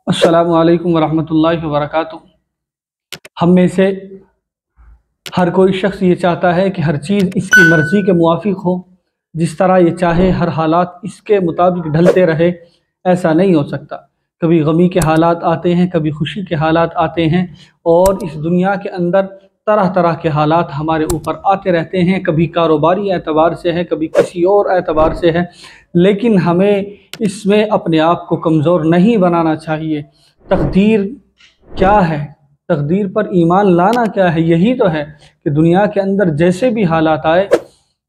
अस्सलामु अलैकुम वरहमतुल्लाहि वबरकातुहू। हम में से हर कोई शख्स ये चाहता है कि हर चीज़ इसकी मर्ज़ी के मुवाफिक हो, जिस तरह ये चाहे हर हालात इसके मुताबिक ढलते रहे। ऐसा नहीं हो सकता। कभी गमी के हालात आते हैं, कभी खुशी के हालात आते हैं, और इस दुनिया के अंदर तरह तरह के हालात हमारे ऊपर आते रहते हैं। कभी कारोबारी एतबार से है, कभी किसी और एतबार से है, लेकिन हमें इसमें अपने आप को कमज़ोर नहीं बनाना चाहिए। तकदीर क्या है, तकदीर पर ईमान लाना क्या है? यही तो है कि दुनिया के अंदर जैसे भी हालात आए,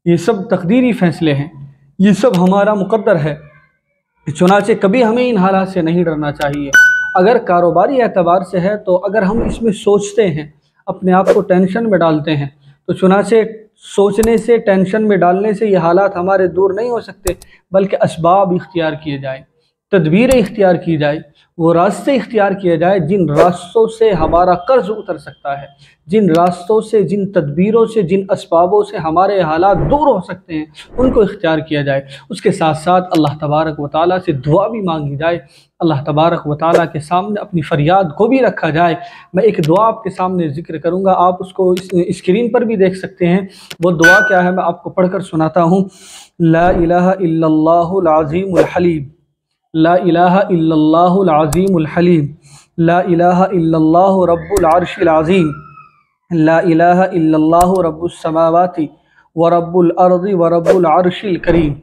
ये सब तकदीरी फ़ैसले हैं, ये सब हमारा मुक़द्दर है। चुनाचे कभी हमें इन हालात से नहीं डरना चाहिए। अगर कारोबारी एतबार से है तो अगर हम इसमें सोचते हैं, अपने आप को टेंशन में डालते हैं, तो चुनाचे सोचने से, टेंशन में डालने से ये हालात हमारे दूर नहीं हो सकते, बल्कि असबाब इख्तियार किए जाए, तदबीरें इख्तियार की जाए, वो रास्ते इख्तियार किए जाए जिन रास्तों से हमारा कर्ज उतर सकता है, जिन रास्तों से, जिन तदबीरों से, जिन असबाबों से हमारे हालात दूर हो सकते हैं, उनको इख्तियार किया जाए। उसके साथ साथ अल्लाह तबारक व तआला से दुआ भी मांगी जाए, अल्लाह तबारक व तआला के सामने अपनी फ़रियाद को भी रखा जाए। मैं एक दुआ आपके सामने ज़िक्र करूँगा, आप उसको स्क्रीन पर भी देख सकते हैं। वो दुआ क्या है, मैं आपको पढ़कर सुनाता हूँ। ला इलाहा इल्लल्लाहुल अज़ीमुल हलीम, ला इलाहा इल्लल्लाहुल अज़ीमुल हलीम, ला इलाहा इल्लल्लाहु रब्बुल अर्शिल अज़ीम, ला इलाहा इल्लल्लाहु रब्बुस समावाति व रब्बुल अर्ज़ि व रब्बुल अर्शिल करीम,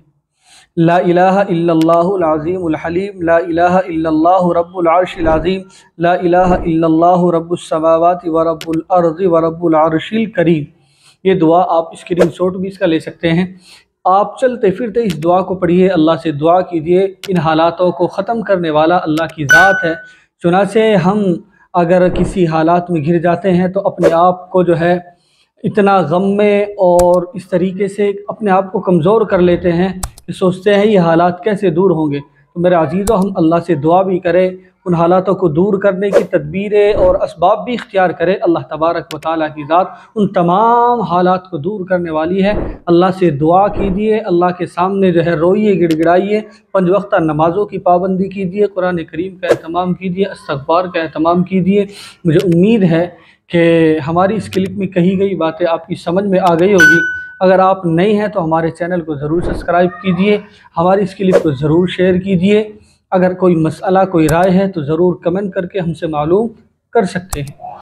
ला इलाहा इल्लल्लाहुल अज़ीमुल हलीम, ला इलाहा इल्लल्लाहु रब्बुल अर्शिल अज़ीम, ला इलाहा इल्लल्लाहु रब्बुस समावाति व रब्बुल अर्ज़ि व रब्बुल अर्शिल करीम। ये दुआ आप स्क्रीन शॉट भी इसका ले सकते हैं। आप चलते फिरते इस दुआ को पढ़िए, अल्लाह से दुआ कीजिए। इन हालातों को ख़त्म करने वाला अल्लाह की ज़ात है। चुनाचे हम अगर किसी हालात में घिर जाते हैं तो अपने आप को जो है इतना गम में और इस तरीके से अपने आप को कमज़ोर कर लेते हैं कि सोचते हैं ये हालात कैसे दूर होंगे। तो मेरे अज़ीज़ों, हम अल्लाह से दुआ भी करें, उन हालातों को दूर करने की तदबीरें और असबाब भी इख्तियार करें। अल्लाह तबारक व तआला की ज़ात उन तमाम हालात को दूर करने वाली है। अल्लाह से दुआ कीजिए, अल्लाह के सामने जो है रोइए, गिड़गिड़ाइए, 5 वक्त नमाज़ों की पाबंदी कीजिए, कुरान करीम का एहतमाम कीजिए, इस्तग़फ़ार का एहतमाम कीजिए। मुझे उम्मीद है कि हमारी इस क्लिप में कही गई बातें आपकी समझ में आ गई होगी। अगर आप नए हैं तो हमारे चैनल को ज़रूर सब्सक्राइब कीजिए, हमारी इस क्लिप को ज़रूर शेयर कीजिए। अगर कोई मसला, कोई राय है तो ज़रूर कमेंट करके हमसे मालूम कर सकते हैं।